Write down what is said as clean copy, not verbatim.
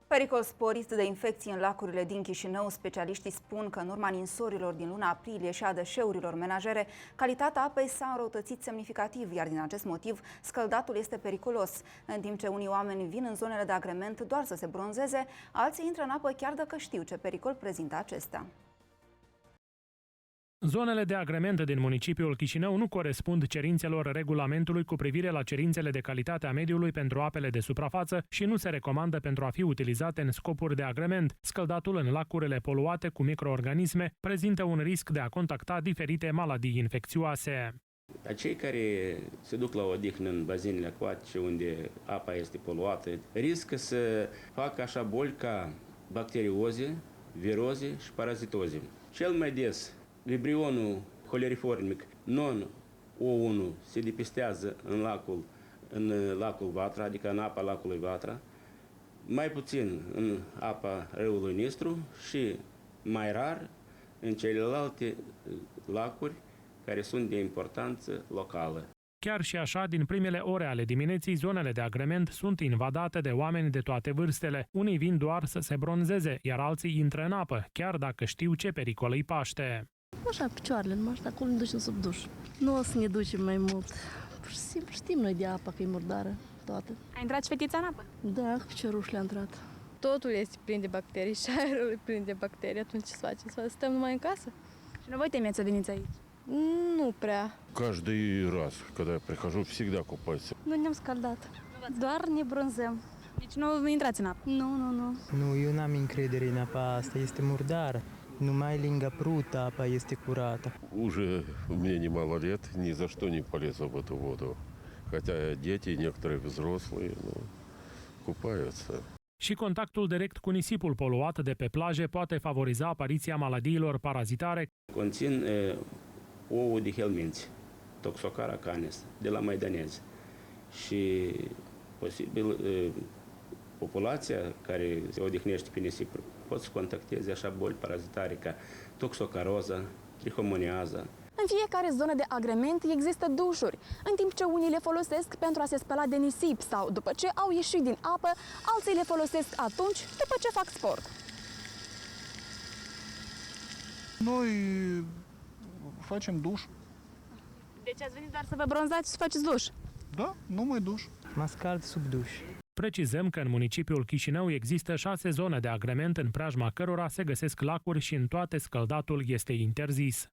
Pericol sporit de infecții în lacurile din Chișinău. Specialiștii spun că în urma ninsorilor din luna aprilie și a deșeurilor menajere, calitatea apei s-a înrăutățit semnificativ, iar din acest motiv scăldatul este periculos. În timp ce unii oameni vin în zonele de agrement doar să se bronzeze, alții intră în apă chiar dacă știu ce pericol prezintă acestea. Zonele de agrement din municipiul Chișinău nu corespund cerințelor regulamentului cu privire la cerințele de calitate a mediului pentru apele de suprafață și nu se recomandă pentru a fi utilizate în scopuri de agrement. Scăldatul în lacurile poluate cu microorganisme prezintă un risc de a contacta diferite maladii infecțioase. Cei care se duc la odihnă în bazinele acvatice unde apa este poluată riscă să facă așa boli ca bacterioze, viroze și parazitoze. Cel mai des, vibrionul holeriformic non-O1 se depistează în lacul Vatra, adică în apa lacului Vatra, mai puțin în apa râului Nistru și mai rar în celelalte lacuri care sunt de importanță locală. Chiar și așa, din primele ore ale dimineții, zonele de agrement sunt invadate de oameni de toate vârstele. Unii vin doar să se bronzeze, iar alții intră în apă, chiar dacă știu ce pericol îi paște. Așa, picioarele, numai așa, acolo ne ducem sub duș. Nu o să ne ducem mai mult. Pur și simplu știm noi de apă, că e murdară toată. A intrat și fetița în apă? Da, cu piciorușele a intrat. Totul este plin de bacterii și aerul e plin de bacterii, atunci ce să facem? Stăm numai în casă? Și nu voi temeți să veniți aici? Nu prea. Каждый раз, когда я прихожу, всегда купаюсь. Nu ne-am scaldat, doar ne bronzăm. Deci nu intrați în apă? Nu. Nu, eu n-am încredere în apa asta, este murdară. Numai lângă prută apa este curată. Уже мне немало лет, ни за что не полезу в эту воду. Хотя дети, некоторые взрослые, купаются. Și contactul direct cu nisipul poluat de pe plaje poate favoriza apariția maladiilor parazitare. Conțin ouă de helminți, Toxocara canis, de la maidanezi. Și posibil populația care se odihnește pe nisipuri pot să contacteze așa boli parazitare ca toxocaroza, trihomoniaza. În fiecare zonă de agrement există dușuri, în timp ce unii le folosesc pentru a se spăla de nisip sau după ce au ieșit din apă, alții le folosesc atunci după ce fac sport. Noi facem duș. Deci ați venit doar să vă bronzați și să faceți duș? Da, numai duș. Mă scald sub duș. Precizăm că în municipiul Chișinău există 6 zone de agrement în preajma cărora se găsesc lacuri și în toate scăldatul este interzis.